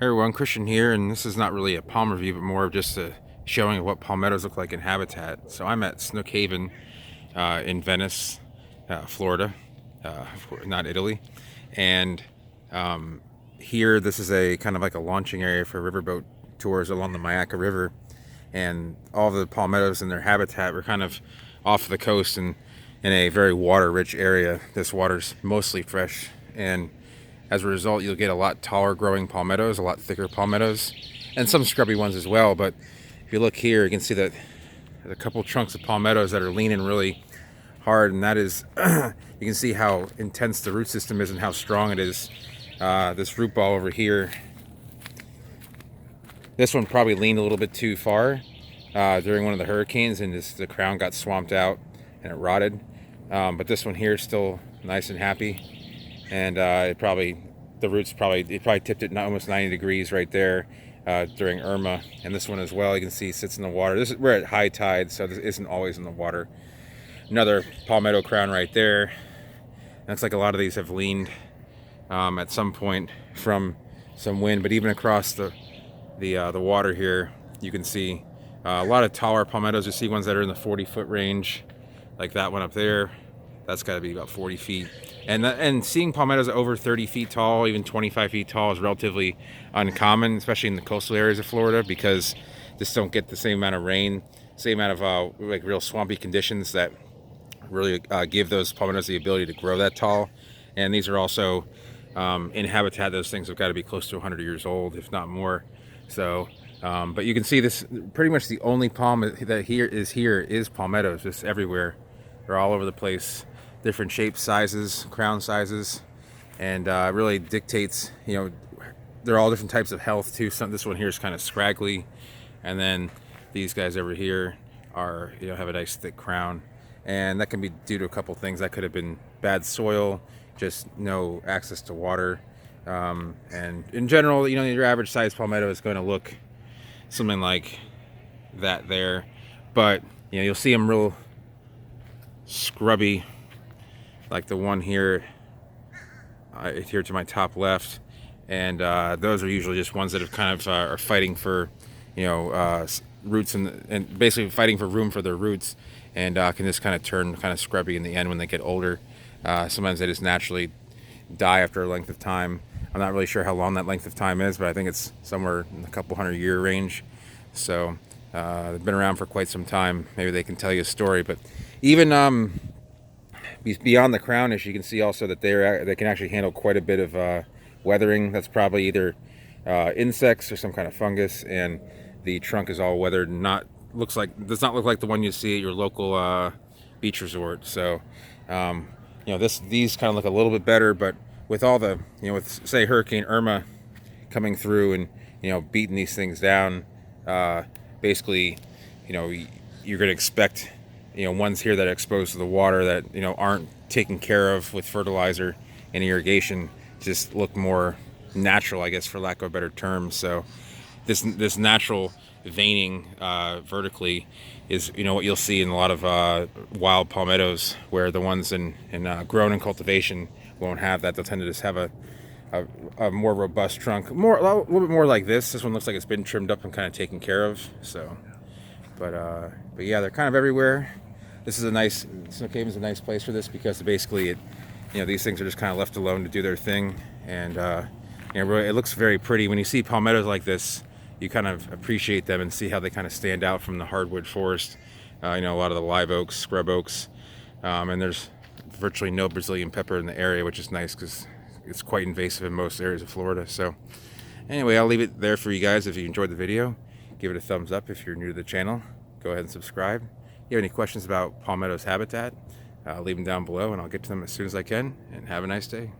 Hey everyone, Christian here, and this is not really a palm review, but more of just a showing of what palmettos look like in habitat. So I'm at Snook Haven in Venice, Florida, not Italy. And here, this is a kind of like a launching area for riverboat tours along the Myakka River. And all the palmettos in their habitat were kind of off the coast and in a very water-rich area. This water's mostly fresh, and as a result, you'll get a lot taller growing palmettos, a lot thicker palmettos, and some scrubby ones as well. But if you look here, you can see that there's a couple chunks of palmettos that are leaning really hard, and that is, you can see how intense the root system is and how strong it is. This root ball over here, this one probably leaned a little bit too far during one of the hurricanes, and the crown got swamped out and it rotted. But this one here is still nice and happy, and it probably tipped it almost 90 degrees right there during Irma. And this one as well, you can see sits in the water. We're at high tide, so this isn't always in the water. Another palmetto crown right there. Looks like a lot of these have leaned at some point from some wind, but even across the water here, you can see a lot of taller palmettos. You see ones that are in the 40-foot range, like that one up there. That's got to be about 40 feet. And seeing palmettos over 30 feet tall, even 25 feet tall, is relatively uncommon, especially in the coastal areas of Florida, because just don't get the same amount of rain, same amount of like real swampy conditions that really give those palmettos the ability to grow that tall. And these are also in habitat. Those things have got to be close to 100 years old, if not more. So, but you can see this, pretty much the only palm that here is palmettos, just everywhere. They're all over the place, different shapes, sizes, crown sizes, and really dictates, they're all different types of health too. This one here is kind of scraggly, and then these guys over here are, have a nice thick crown, and that can be due to a couple things. That could have been bad soil, just no access to water. And in general, your average size palmetto is going to look something like that there, but you'll see them real scrubby, like the one here here to my top left, and those are usually just ones that have kind of are fighting for roots and basically fighting for room for their roots, and can just kind of turn kind of scrubby in the end when they get older. Sometimes they just naturally die after a length of time. I'm not really sure how long that length of time is, but I think it's somewhere in the couple 100-year range. So they've been around for quite some time. Maybe they can tell you a story. But even beyond the crown issue, you can see also that they can actually handle quite a bit of weathering. That's probably either insects or some kind of fungus, and the trunk is all weathered and does not look like the one you see at your local beach resort. So these kind of look a little bit better, but with all the, with say Hurricane Irma coming through and, beating these things down, basically, you're going to expect, ones here that are exposed to the water that, aren't taken care of with fertilizer and irrigation, just look more natural, I guess, for lack of a better term. So this natural veining vertically is what you'll see in a lot of wild palmettos, where the ones grown in cultivation won't have that. They'll tend to just have a more robust trunk, a little bit more like this. This one looks like it's been trimmed up and kind of taken care of. So, but yeah, they're kind of everywhere. Snook Haven's a nice place for this, because basically these things are just kind of left alone to do their thing, and really, it looks very pretty when you see palmettos like this. You kind of appreciate them and see how they kind of stand out from the hardwood forest. A lot of the live oaks, scrub oaks, and there's virtually no Brazilian pepper in the area, which is nice because it's quite invasive in most areas of Florida. So anyway, I'll leave it there for you guys. If you enjoyed the video, give it a thumbs up. If you're new to the channel, go ahead and subscribe. If you have any questions about palmettos habitat, leave them down below and I'll get to them as soon as I can. And have a nice day.